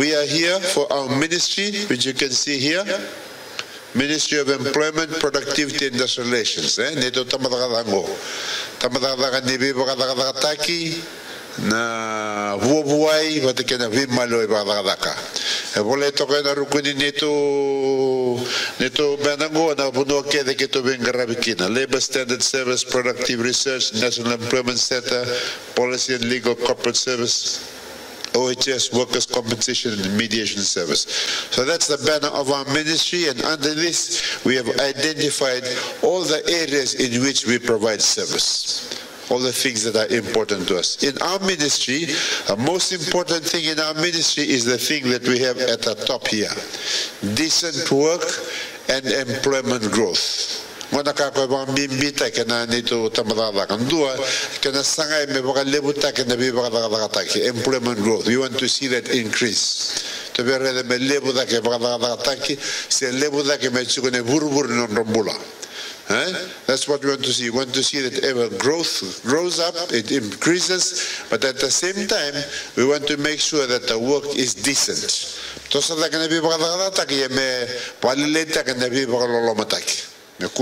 We are here for our ministry, which you can see here. Ministry of Employment, Productivity and Industrial Relations. Nito tamadakadango. Tamadakadangan ni bibakadakadakataki na buhay pati kena vimalo ibakadakadaka. Boleh to kena rukuni nito benango na puno kede kito bengarabikina. Labor Standard Service, Productive Research, National Employment Center, Policy and Legal Corporate Service, OHS, Workers' Compensation and Mediation Service. So that's the banner of our ministry, and under this we have identified all the areas in which we provide service, all the things that are important to us. In our ministry, the most important thing in our ministry is the thing that we have at the top here: decent work and employment growth. Mona kako bang bimbita kena nito tamadala kandua kena sangai me baka lebuta kena bi baka takataki employment growth. We want to see that increase. To be ready me lebuta ke baka takataki se lebuta ke me chukune burbur non rombula. That's what we want to see. We want to see that ever growth grows up, it increases, but at the same time we want to make sure that the work is decent. Tosa da kena bi baka takataki me palileta kena bi baka lolomataki. This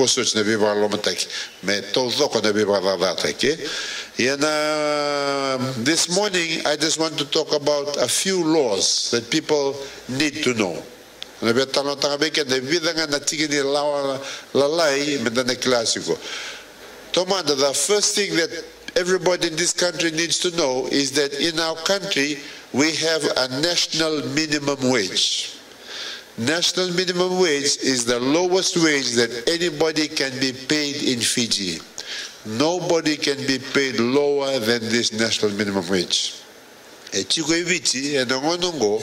morning I just want to talk about a few laws that people need to know. The first thing that everybody in this country needs to know is that in our country we have a national minimum wage. National minimum wage is the lowest wage that anybody can be paid in Fiji. Nobody can be paid lower than this national minimum wage. E chiko ibichi e nongonongo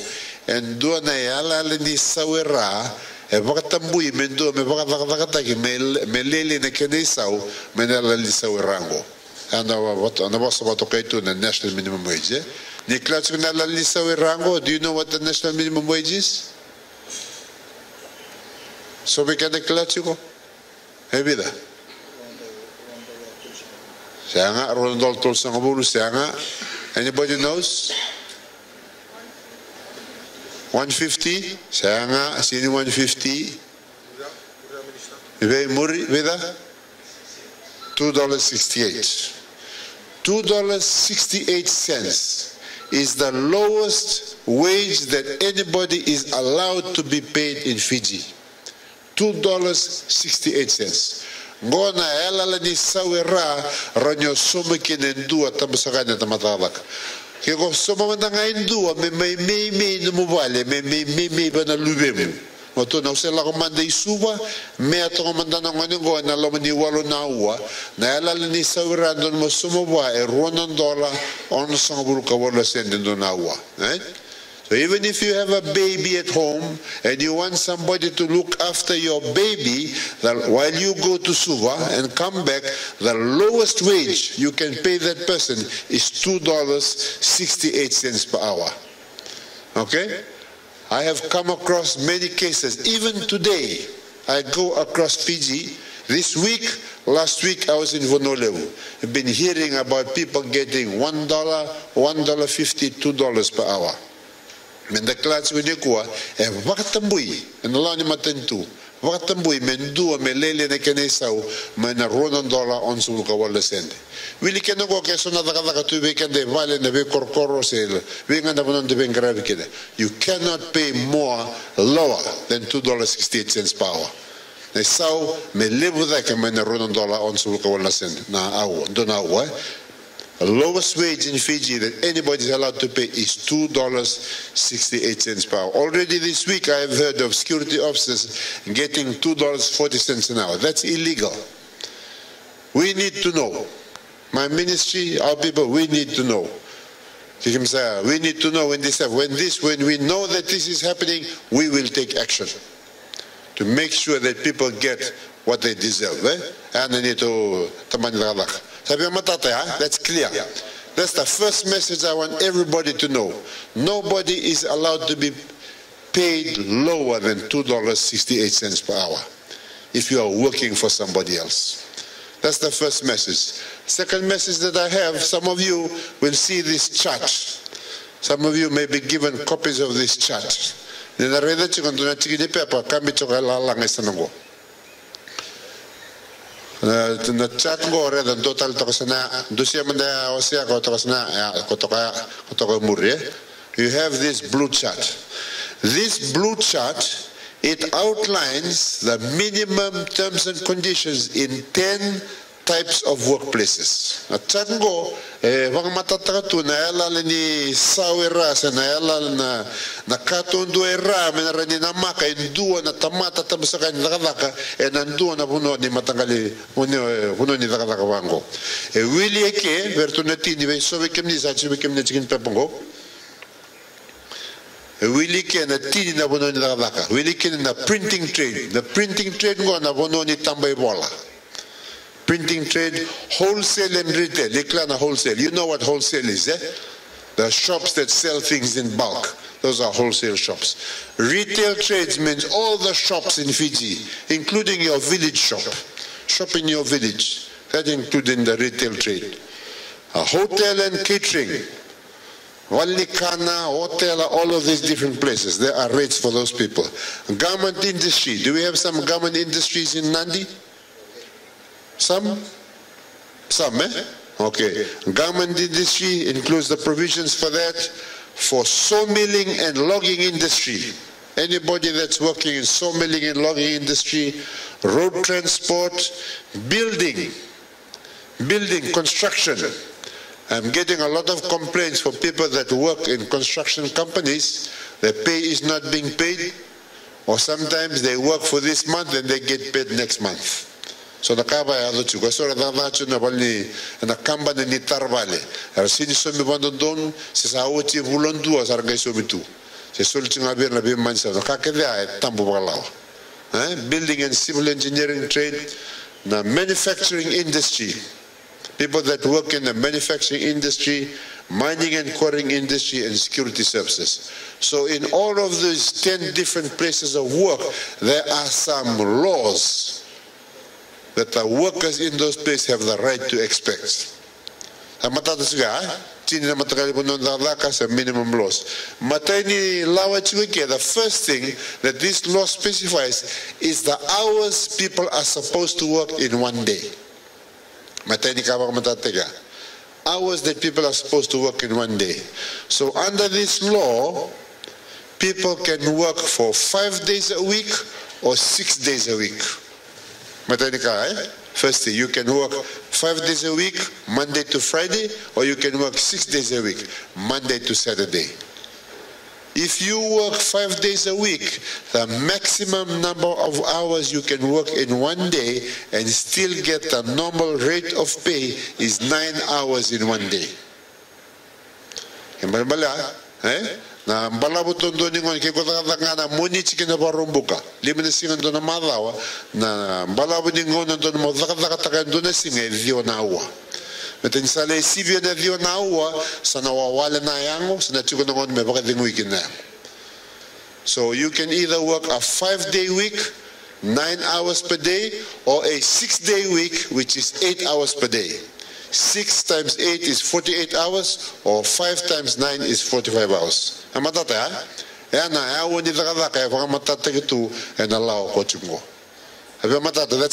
and do na yala ni sawera e bakatambui mendo me bakatakataki me lele ne kene sau me nala li sawerango. Ana was about to to the national minimum wage. Ni klats na li sawerango. Do you know what the national minimum wage is? So we can declare chico. Hebida. Sianga Ronald Tolsangaburu Sianga. Anybody knows? 150? Sianga Sini 150. Muri Vida? $2.68. $2.68 is the lowest wage that anybody is allowed to be paid in Fiji. $2.68. Ngona ela ni sawera ranyo sumu kinendua tamusakanya tamatawak. Kiko suma mandanga indua me numuvale me bana lubemu. Wato na usela komanda isuba me atongo mandana ngani na lomani walo na ua na ela ni sawera don mo sumu wa $1 on sangaburu kawala sende don na ua. So even if you have a baby at home and you want somebody to look after your baby while you go to Suva and come back, the lowest wage you can pay that person is $2.68 per hour. Okay? I have come across many cases. Even today, I go across Fiji. This week, last week, I was in Vonolevu. I've been hearing about people getting $1, $1.50, $2 per hour. Menda klats winekua e wakatambui enalani matentu wakatambui mendua melele ne kenesau mena $1 on suluka wala sende wili kenoko ke sona daga tu bekende vale ne be korkoro sel venga na bonon de bengravi kede. You cannot pay more lower than $2.68 per hour. Ne sau me levu da ke mena $1 on suluka wala sende na au dona au. The lowest wage in Fiji that anybody is allowed to pay is $2.68 per hour. Already this week I have heard of security officers getting $2.40 an hour. That's illegal. We need to know. My ministry, our people, we need to know. We need to know when we know that this is happening, we will take action to make sure that people get what they deserve. That's clear. That's the first message I want everybody to know. Nobody is allowed to be paid lower than $2.68 per hour if you are working for somebody else. That's the first message. Second message that I have, some of you will see this chart. Some of you may be given copies of this chart. Nina reda chikon tuna chikini pepa kami choka lalang esanongo. Na chat ngo reda total tokasana dusia manda osia ko tokasana kotoka muri. You have this blue chart. This blue chart, it outlines the minimum terms and conditions in 10 types of workplaces. At chango, wang matatatu na yala ni sawera sa na yala na katundo era menarani na maka indua na tamata tabsaka ni dakadaka nandua na puno ni matangali puno ni dakadaka wango. Willie eke vertunati ni sobe kemni sa sobe kemni chikin pepongo. Willie ken na tini na puno ni dakadaka. Willie ken na printing trade. The printing trade ngo na puno ni tambay bola. Printing trade, wholesale and retail. Leklana wholesale. You know what wholesale is, eh? The shops that sell things in bulk. Those are wholesale shops. Retail trades means all the shops in Fiji, including your village shop. Shop in your village. That including the retail trade. Hotel and catering. Walikana, hotel, all of these different places. There are rates for those people. Garment industry. Do we have some garment industries in Nandi? Some, eh? Okay. Garment industry includes the provisions for that, for sawmilling and logging industry. Anybody that's working in sawmilling and logging industry, road transport, building, construction. I'm getting a lot of complaints from people that work in construction companies. Their pay is not being paid, or sometimes they work for this month and they get paid next month. So nakaba ya lucu ko sora da nachu na bali na kamba ni tarvale er sini so mi bandon se sa oti volondu asar ngai so mitu se solti ngaber na be mansa no ka kede ay tambu balaw building and civil engineering trade, na manufacturing industry, people that work in the manufacturing industry, mining and quarrying industry, and security services. So in all of these 10 different places of work, there are some laws that the workers in those places have the right to expect. Minimum laws. The first thing that this law specifies is the hours people are supposed to work in one day. Hours that people are supposed to work in one day. So under this law, people can work for 5 days a week or 6 days a week. Firstly, you can work 5 days a week, Monday to Friday, or you can work 6 days a week, Monday to Saturday. If you work 5 days a week, the maximum number of hours you can work in one day and still get the normal rate of pay is 9 hours in one day. Na mbalabuton do ningon ke kota ngana moni chikina barumbuka limene singa do na malawa na mbalabu ningon do mo zakataka do na singa dio na wa meten sale sivio na dio na wa sana wa wale na yango sana chikona ngon me baka dingu ikina. So you can either work a 5-day week, 9 hours per day, or a 6-day week, which is 8 hours per day. 6 times 8 is 48 hours, or 5 times 9 is 45 hours. That's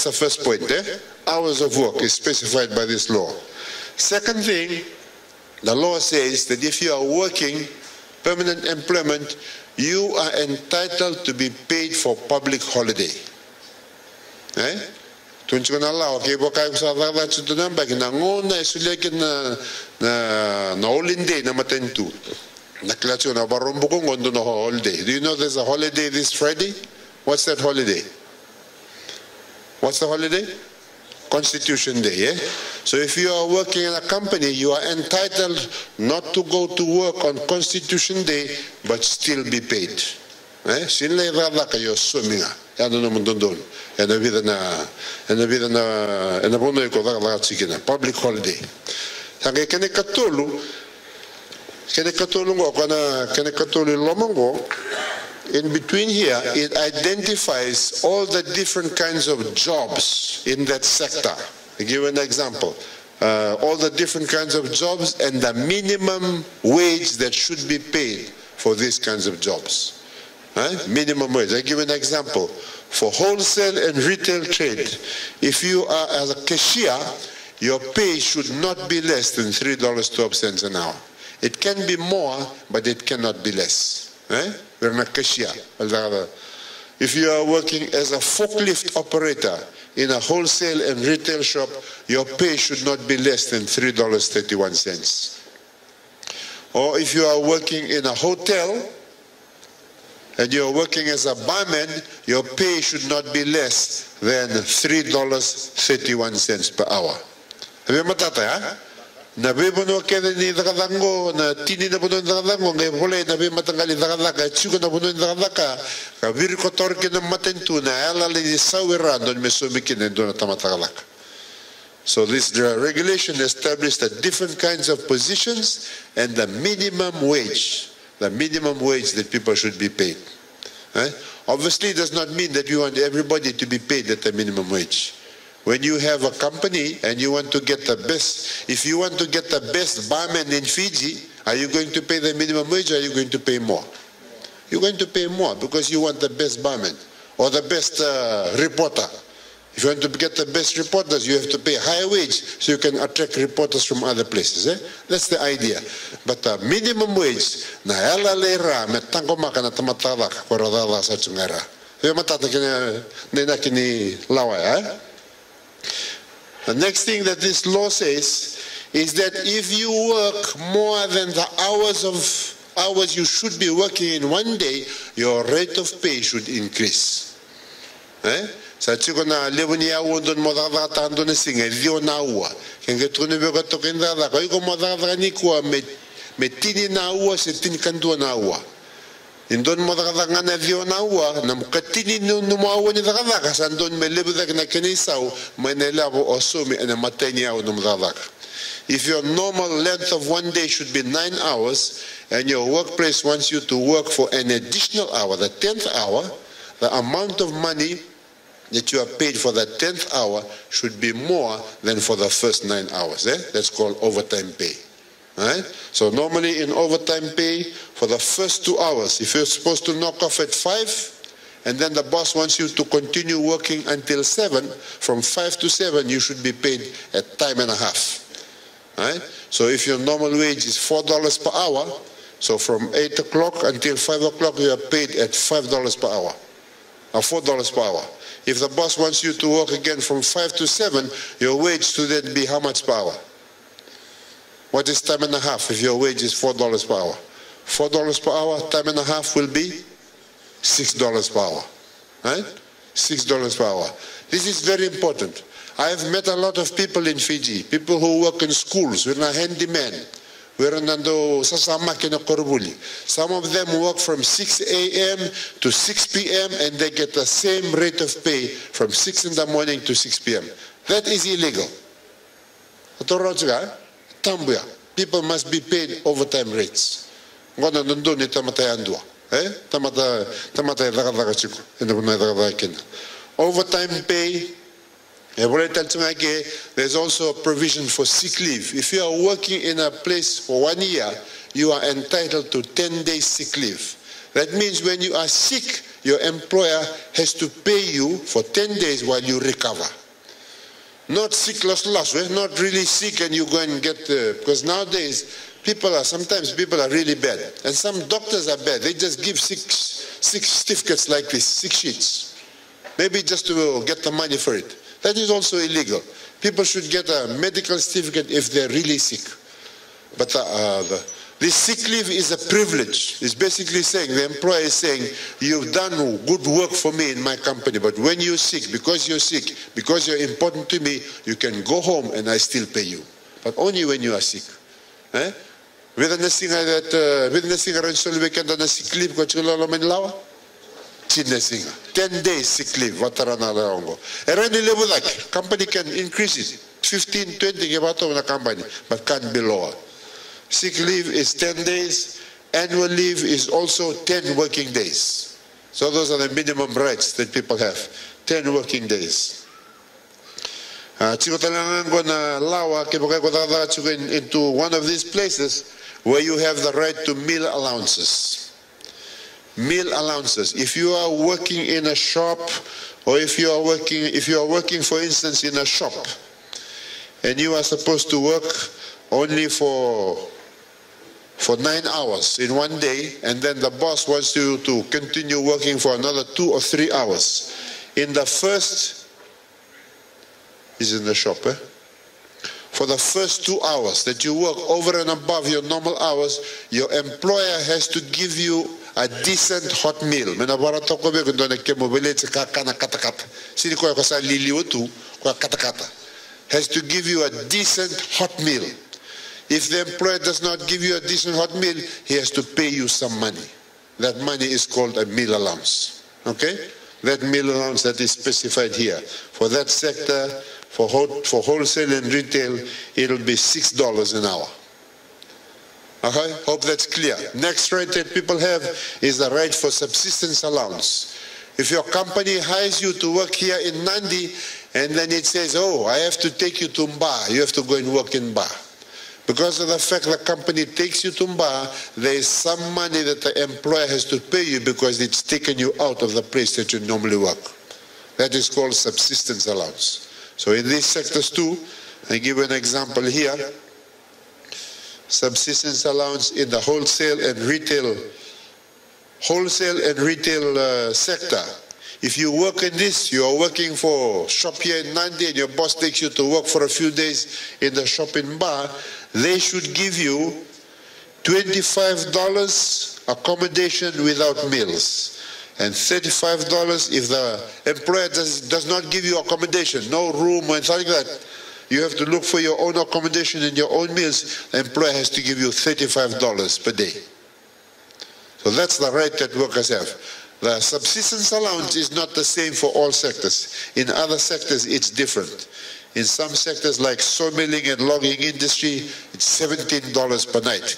the first point. Hours of work is specified by this law. Second thing, the law says that if you are working permanent employment, you are entitled to be paid for public holiday. Tunjuk na lao ke bokai sa dada chutu na bagi na ngona isuleke na holiday na matentu. Na klacho na barombo ko ngondo na holiday. Do you know there's a holiday this Friday? What's that holiday? What's the holiday? Constitution Day, eh? So if you are working in a company, you are entitled not to go to work on Constitution Day, but still be paid. Sinle rada kayo suminga. Ano naman doon. Ena vida na bono ko da chikina. Public holiday. Tangi kene katulu ngo kana kene katulu lomongo. In between here, it identifies all the different kinds of jobs in that sector. I give you an example. all the different kinds of jobs and the minimum wage that should be paid for these kinds of jobs. Minimum wage. I give an example. For wholesale and retail trade, if you are as a cashier, your pay should not be less than $3.12 an hour. It can be more, but it cannot be less. We're not cashier. If you are working as a forklift operator in a wholesale and retail shop, your pay should not be less than $3.31. Or if you are working in a hotel and you're working as a barman, your pay should not be less than $3.31 per hour. Have you matata, na bebono kede ni dakadango na tini na bono dakadango ngai hole na be matangali dakadaka chuko na bono dakadaka ka vir ko torke na matentu na ala le sawirando me somikine do na tamatakalaka. So this regulation established the different kinds of positions and the minimum wage that people should be paid. Obviously, it does not mean that we want everybody to be paid at the minimum wage. When you have a company and you want to get the best, if you want to get the best barman in Fiji, are you going to pay the minimum wage or are you going to pay more? You're going to pay more because you want the best barman or the best reporter. If you want to get the best reporters, you have to pay a higher wage so you can attract reporters from other places. That's the idea. But the minimum wage, na ela leira me tango maka na tamatala koradala sa chungera. Yo matata kini nena kini lawa. The next thing that this law says is that if you work more than the hours you should be working in one day, your rate of pay should increase. Sa chiko na lebunia wondon modada tando na singa dio na ua. Kenge tune bega tokenda da ko modada ni ko me tini na ua se tini kandu na ua. Indon modada ngana dio na ua na mukatini no mo ni da ka sandon me lebu da na kenisau me ne labo osumi ene mateni au no modada. If your normal length of one day should be 9 hours and your workplace wants you to work for an additional hour, the 10th hour, the amount of money that you are paid for the 10th hour should be more than for the first 9 hours. That's called overtime pay. So normally in overtime pay, for the first 2 hours, if you're supposed to knock off at 5, and then the boss wants you to continue working until 7, from 5 to 7, you should be paid at time and a half. So if your normal wage is $4 per hour, so from 8 o'clock until 5 o'clock, you are paid at $5 per hour, or $4 per hour. If the boss wants you to work again from 5 to 7, your wage should then be how much per hour? What is time and a half if your wage is $4 per hour? $4 per hour, time and a half will be $6 per hour. $6 per hour. This is very important. I have met a lot of people in Fiji, people who work in schools, we're a handyman. Some of them work from 6 a.m. to 6 p.m. and they get the same rate of pay from 6 in the morning to 6 p.m. That is illegal. People must be paid overtime rates. Overtime pay. There's also a provision for sick leave. If you are working in a place for 1 year, you are entitled to 10 days sick leave. That means when you are sick, your employer has to pay you for 10 days while you recover. Not sick, lost, not really sick and you go and get, because nowadays sometimes people are really bad. And some doctors are bad. They just give six certificates like this, 6 sheets. Maybe just to get the money for it. That is also illegal. People should get a medical certificate if they're really sick. But this sick leave is a privilege. It's basically saying, the employer is saying, you've done good work for me in my company, but when you're sick, because you're important to me, you can go home and I still pay you. But only when you are sick. With the singer and Solvekan and sick leave, 10 days sick leave. Company can increase it. 15, 20 company, but can't be lower. Sick leave is 10 days. Annual leave is also 10 working days. So those are the minimum rights that people have. 10 working days. into one of these places where you have the right to meal allowances. Meal allowances. If you are working in a shop, or if you are working, for instance, in a shop, and you are supposed to work only for 9 hours in one day, and then the boss wants you to continue working for another 2 or 3 hours. In the first, is in the shop, for the first 2 hours that you work over and above your normal hours, your employer has to give you a decent hot meal. Has to give you a decent hot meal. If the employer does not give you a decent hot meal, he has to pay you some money. That money is called a meal allowance. Okay? That meal allowance that is specified here. For that sector, for wholesale and retail, it'll be $6 an hour. Okay? Hope that's clear. Next right that people have is the right for subsistence allowance. If your company hires you to work here in Nandi, and then it says, oh, I have to take you to Mba, you have to go and work in Mba. Because of the fact the company takes you to Mba, there is some money that the employer has to pay you because it's taken you out of the place that you normally work. That is called subsistence allowance. So in these sectors too, I give an example here. Subsistence allowance in the wholesale and retail sector. If you work in this, you are working for shop here in Nandi and your boss takes you to work for a few days in the shop in Mba, they should give you $25 accommodation without meals, and $35 if the employer does not give you accommodation, no room or anything like that. You have to look for your own accommodation and your own meals. The employer has to give you $35 per day. So that's the right that workers have. The subsistence allowance is not the same for all sectors. In other sectors, it's different. In some sectors like sawmilling and logging industry, it's $17 per night.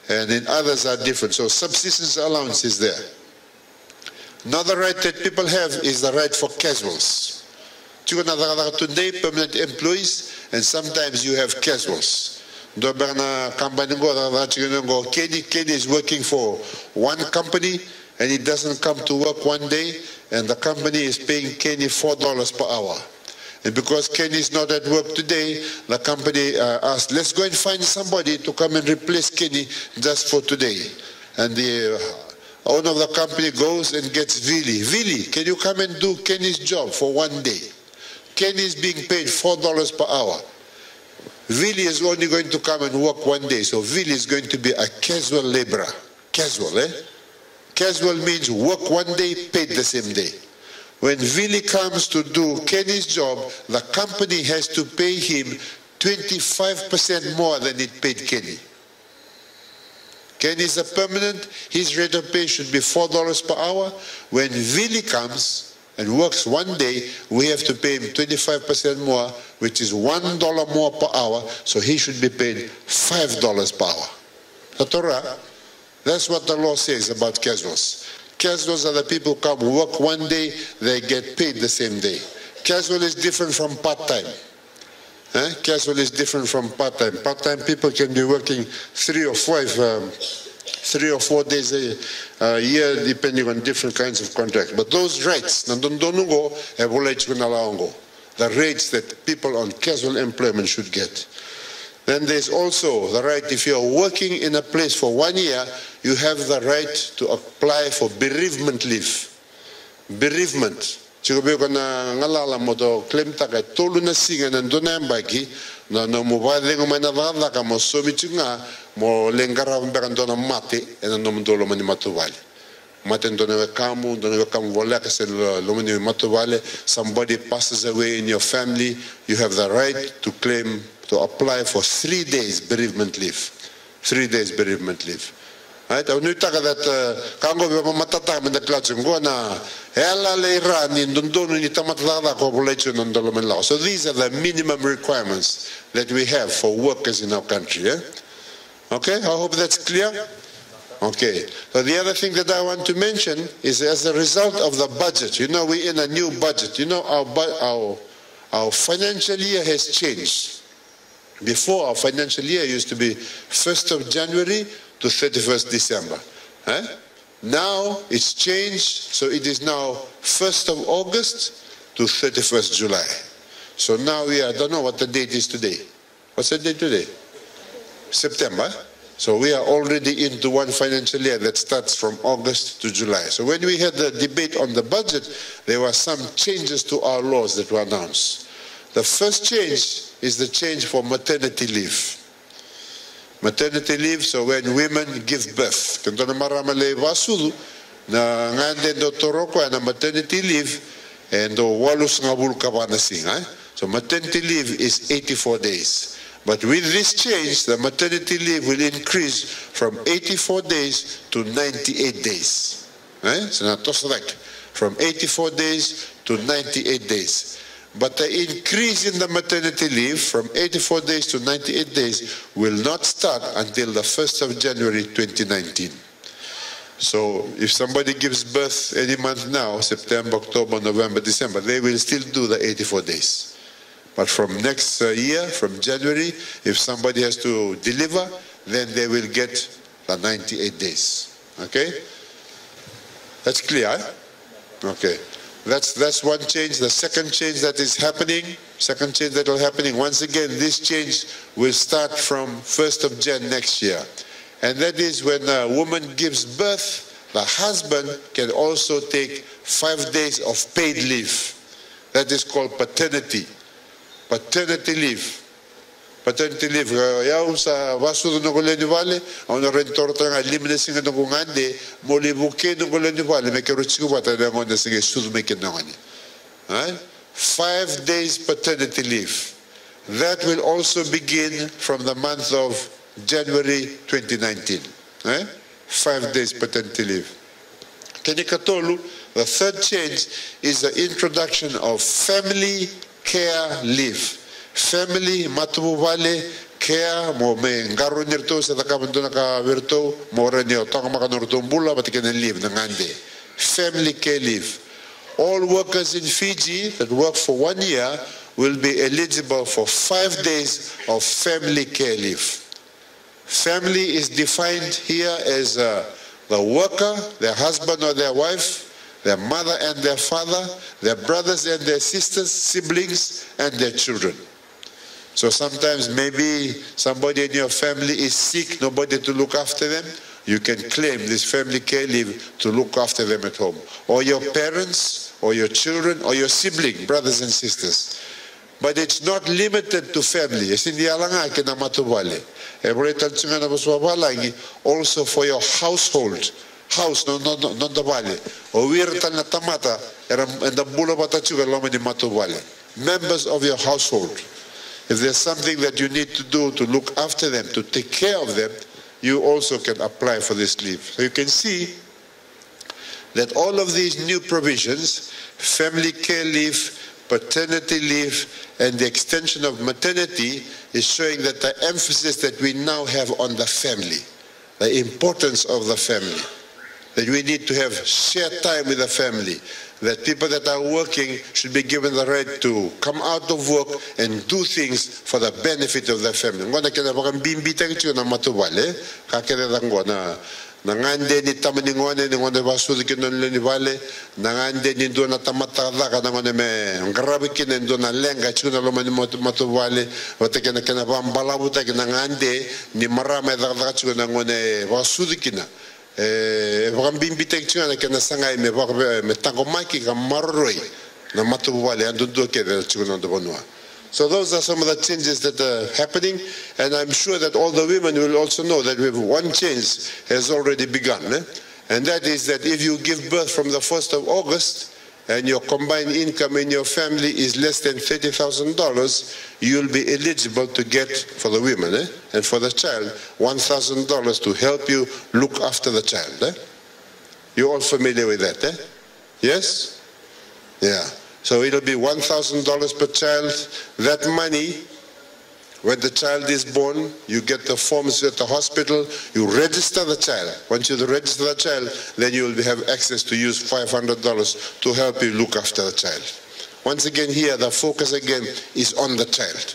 And in others are different. So subsistence allowance is there. Another right that people have is the right for casuals. Today, permanent employees, and sometimes you have casuals. Kenny is working for one company, and he doesn't come to work one day, and the company is paying Kenny $4 per hour. And because Kenny is not at work today, the company asked, let's go and find somebody to come and replace Kenny just for today. And the owner of the company goes and gets Vili. Vili, can you come and do Kenny's job for one day? Kenny is being paid $4 per hour. Vili is only going to come and work one day, so Vili is going to be a casual laborer. Casual, eh? Casual means work one day, paid the same day. When Vili comes to do Kenny's job, the company has to pay him 25% more than it paid Kenny. Kenny is a permanent, his rate of pay should be $4 per hour. When Vili comes and works one day, we have to pay him 25% more, which is $1 more per hour, so he should be paid $5 per hour. The Torah, that's what the law says about casuals. Casuals are the people who come work one day, they get paid the same day. Casual is different from part-time. Casual is different from part-time. Part-time people can be working 3 or 4 days a year, depending on different kinds of contracts. But those rates, the rates that people on casual employment should get. Then there's also the right, if you're working in a place for 1 year, you have the right to apply for bereavement leave. Bereavement. Chikobeko na ngalala mo to claim taka tolu na singa na ndonambaki na mo vale ngoma na vada ka mo somitunga mo lengara mbeka ndona mate ena no mndolo mani matuvale. Mate ndona kamu vola ka se lo mani matuvale. Somebody passes away in your family, you have the right to claim, to apply for 3 days bereavement leave. 3 days bereavement leave. Right? That kango be matata me declaration go na ela le ran in dondonu ni tamatala population on dolomela. So these are the minimum requirements that we have for workers in our country. Okay, I hope that's clear. Okay, so the other thing that I want to mention is as a result of the budget, we're in a new budget. Our financial year has changed. Before, our financial year used to be 1st of January to 31st December. Now it's changed, so it is now 1st of August to 31st July. So now I don't know what the date is today. What's the date today? September. So we are already into one financial year that starts from August to July. So when we had the debate on the budget, there were some changes to our laws that were announced. The first change is the change for maternity leave. Maternity leave, so when women give birth. Kento na maramale wasudu na ngande do toroko na maternity leave and do walus ngabul kabanasing. So maternity leave is 84 days. But with this change, the maternity leave will increase from 84 days to 98 days. So now from 84 days to 98 days. But the increase in the maternity leave from 84 days to 98 days will not start until the 1st of January 2019. So if somebody gives birth any month now, September, October, November, December, they will still do the 84 days. But from next year, from January, if somebody has to deliver, then they will get the 98 days. Okay? That's clear, Okay. That's one change. The second change that is happening, once again, this change will start from 1st of Jan next year. And that is when a woman gives birth, the husband can also take 5 days of paid leave. That is called paternity. Paternity leave. Paternity leave. Yaw sa wasudo ng Goleni Valley, ang narentorta nga elimination ng kungande, muli buke ng Goleni Valley, may karutsiko ba tayo nga na sige sudumikin na nga. 5 days paternity leave. That will also begin from the month of January 2019. 5 days paternity leave. Kenikatolu, the third change is the introduction of family care leave. Family matubale care mo me ngaro nirto sa takamando naka virto mo renyo tong makanorto bula batikan leave ngande. Family care leave. All workers in Fiji that work for 1 year will be eligible for 5 days of family care leave. Family is defined here as the worker, their husband or their wife, their mother and their father, their brothers and their sisters, siblings, and their children. So sometimes maybe somebody in your family is sick, nobody to look after them. You can claim this family care leave to look after them at home. Or your parents, or your children, or your sibling, brothers and sisters. But it's not limited to family. Also for your household. House no the valley. O wirtal na tamata and the bula batachuga lomani matuvale. Members of your household. If there's something that you need to do to look after them, to take care of them, you also can apply for this leave. So you can see that all of these new provisions, family care leave, paternity leave, and the extension of maternity is showing that the emphasis that we now have on the family, the importance of the family. That we need to have shared time with the family. That people that are working should be given the right to come out of work and do things for the benefit of their family. Ngona kena bakang bimbita kitu na matubale, kakere ngona nangande ni tamani ngone ni ngone basudi kino ni vale, nangande ni do na tamatala kana ngone me ngarabi kino do na lenga kitu na loma ni matubale, wate kena bambalabuta kina ngande ni marama da kitu na ngone basudi kina. So those are some of the changes that are happening, and I'm sure that all the women will also know that one change has already begun, and that is that if you give birth from the 1st of August, and your combined income in your family is less than $30,000, you'll be eligible to get, for the women, and for the child, $1,000 to help you look after the child. You're all familiar with that, Yes? Yeah. So it'll be $1,000 per child. That money, when the child is born, you get the forms at the hospital, you register the child. Once you register the child, then you will have access to use $500 to help you look after the child. Once again here, the focus again is on the child.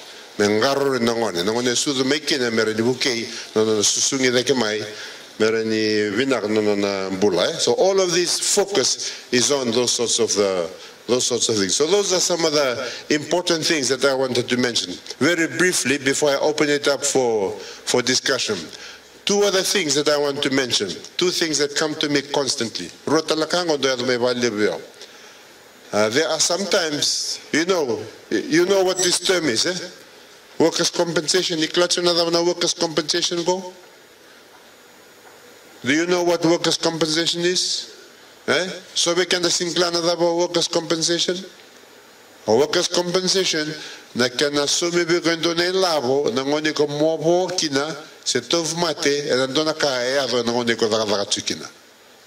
So all of this focus is on those sorts of things. So those are some of the important things that I wanted to mention. Very briefly, before I open it up for discussion. Two other things that I want to mention. Two things that come to me constantly. There are sometimes, you know what this term is, Workers' compensation. Workers' compensation go? Do you know what workers' compensation is? So we can singlan about workers' compensation. Workers' compensation na kana sumi bi kwendo na labo na ngoni ko mobo kina se tov mate and dona ka e ado na ngoni ko daga chikina.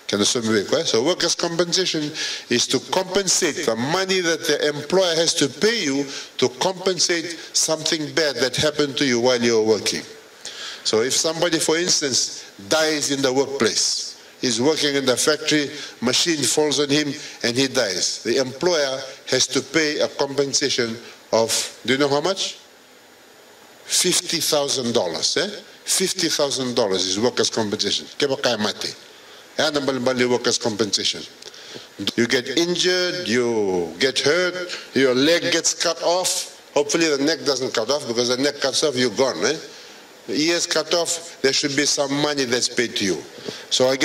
Kana sumi bi so workers' compensation is to compensate the money that the employer has to pay you to compensate something bad that happened to you while you're working. So if somebody, for instance, dies in the workplace, he's working in the factory, machine falls on him and he dies. The employer has to pay a compensation of, do you know how much? $50,000. $50,000 is workers' compensation. Workers' compensation. You get injured, you get hurt, your leg gets cut off. Hopefully the neck doesn't cut off, because the neck cuts off, you're gone. The ears cut off, there should be some money that's paid to you. So we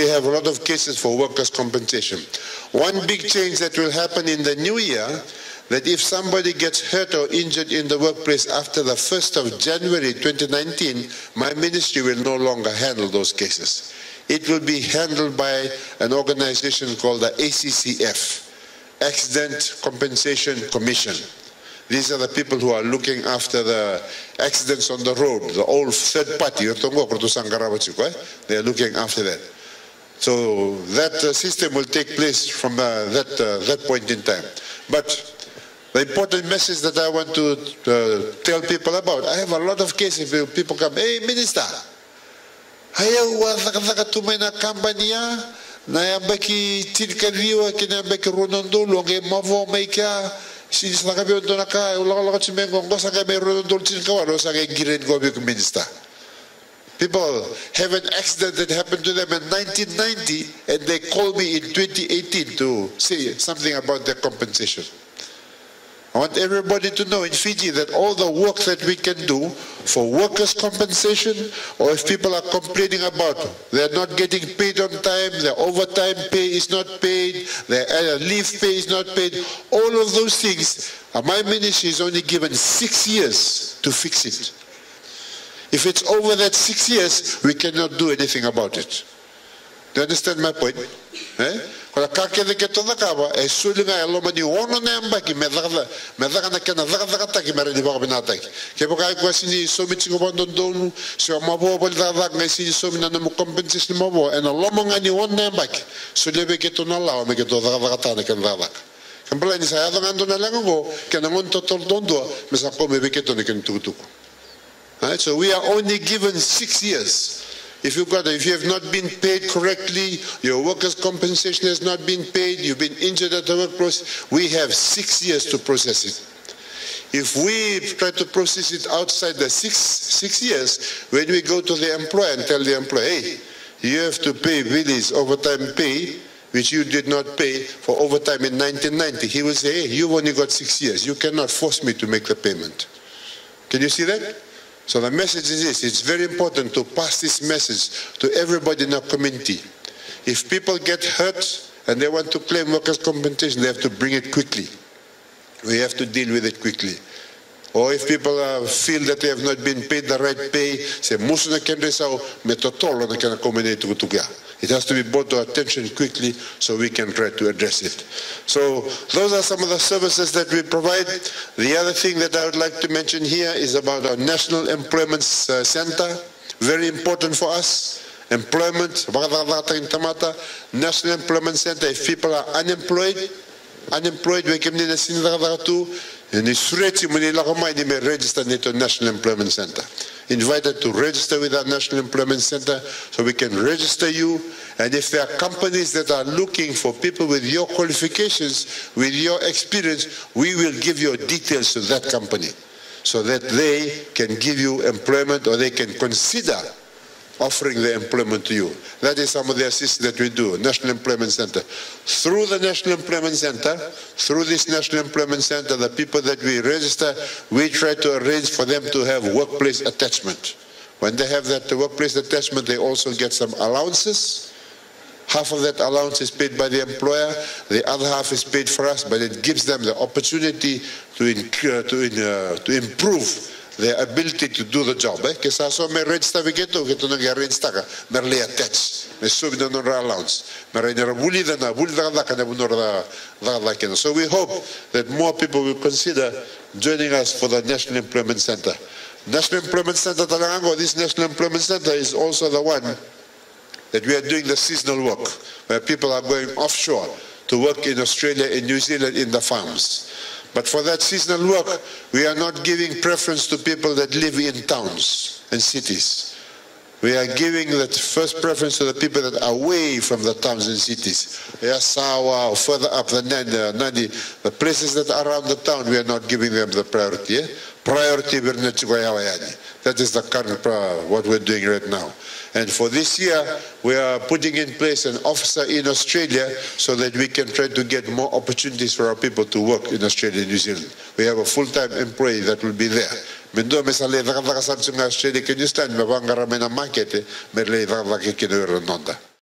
have a lot of cases for workers' compensation. One big change that will happen in the new year, that if somebody gets hurt or injured in the workplace after the 1st of January 2019, my ministry will no longer handle those cases. It will be handled by an organization called the ACCF, Accident Compensation Commission. These are the people who are looking after the accidents on the road, the old third party. They are looking after that. So that system will take place from that point in time. But the important message that I want to tell people about, I have a lot of cases where people come, hey, Minister, tumena kambania na yambaki tilkaliwa kinambaki ronando longe mavo maika. People have an accident that happened to them in 1990 and they called me in 2018 to say something about their compensation. I want everybody to know in Fiji that all the work that we can do for workers' compensation, or if people are complaining about they're not getting paid on time, their overtime pay is not paid, their leave pay is not paid, all of those things, my ministry is only given 6 years to fix it. If it's over that 6 years, we cannot do anything about it. Do you understand my point? Kala kakele ke toda kaba e sulinga e loma ni ono nemba ki medaka na kana daga taki mere di ba binata ke boka ko sini so mi tingo bondo donu so mabo bol daga ngai sini so mi na mo compensation mabo e no loma ngani on nemba ki so lebe ke to na la me ke to daga ta na kan daga kan bla ni sa ya ngando na lango ke na ngon to dondo me sa ko me be ke to ne kan tutuku. Right, so we are only given 6 years. If you have not been paid correctly, your workers' compensation has not been paid, you've been injured at the workplace, we have 6 years to process it. If we try to process it outside the six years, when we go to the employer and tell the employer, hey, you have to pay Willy's overtime pay, which you did not pay for overtime in 1990, he will say, hey, you've only got 6 years. You cannot force me to make the payment. Can you see that? So the message is this: it's very important to pass this message to everybody in our community. If people get hurt and they want to claim workers' compensation, they have to bring it quickly. We have to deal with it quickly. Or if people feel that they have not been paid the right pay, say, musuna kendresao metotolo na kana komene tukutuga. It has to be brought to our attention quickly so we can try to address it. So those are some of the services that we provide. The other thing that I would like to mention here is about our National Employment Center. Very important for us. Employment, National Employment Center. If people are unemployed, we can and it's ready to register to National Employment Center. Invited to register with our National Employment Center so we can register you. And if there are companies that are looking for people with your qualifications, with your experience, we will give your details to that company so that they can give you employment or they can consider offering the employment to you. That is some of the assistance that we do, National Employment Center. Through the National Employment Center, through this National Employment Center, the people that we register, we try to arrange for them to have workplace attachment. When they have that workplace attachment, they also get some allowances. Half of that allowance is paid by the employer, the other half is paid for us, but it gives them the opportunity to improve their ability to do the job. Kesa so me register vigeto nang register ka merle attach me subi no allowance mere nera buli da kana bunor da. So we hope that more people will consider joining us for the National Employment Center. National Employment Center Talangango, this National Employment Center is also the one that we are doing the seasonal work, where people are going offshore to work in Australia and New Zealand in the farms. But for that seasonal work, we are not giving preference to people that live in towns and cities. We are giving that first preference to the people that are away from the towns and cities. Sawa or further up the Nadi, the places that are around the town, we are not giving them the priority. Priority, that is the current what we're doing right now. And for this year, we are putting in place an officer in Australia so that we can try to get more opportunities for our people to work in Australia and New Zealand. We have a full-time employee that will be there. Mendo mesale Australia can you stand market merle